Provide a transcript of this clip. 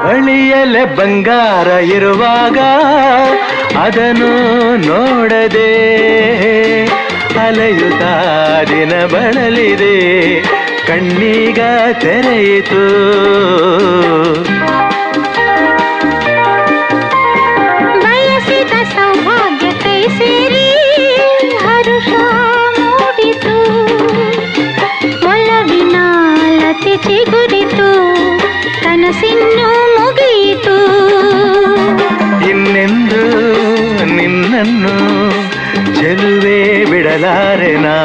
ಬಳಿಯಲೆ ಬಂಗಾರ ಇರುವಾಗ ಅದನ್ನು ನೋಡದೆ ಅಲೆಯುತ್ತಾ ದಿನ ಬಳಲಿದೆ, ಕಣ್ಣೀಗ ತೆರೆಯಿತು. ಬಯಸಿದ ಸೌಭಾಗ್ಯ ಕೈ ಸೇರಿ ಹರುಷ ಮೂಡಿತು, ಒಲವಿನ ಲತೆ ಚಿಗುರಿತು, ಕನಸಿನ್ನು ಮುಗಿಯಿತು. ಇನ್ನೆಂದು ನಿನ್ನನ್ನು ಚೆಲುವೆ ಬಿಡಲಾರೆನಾ.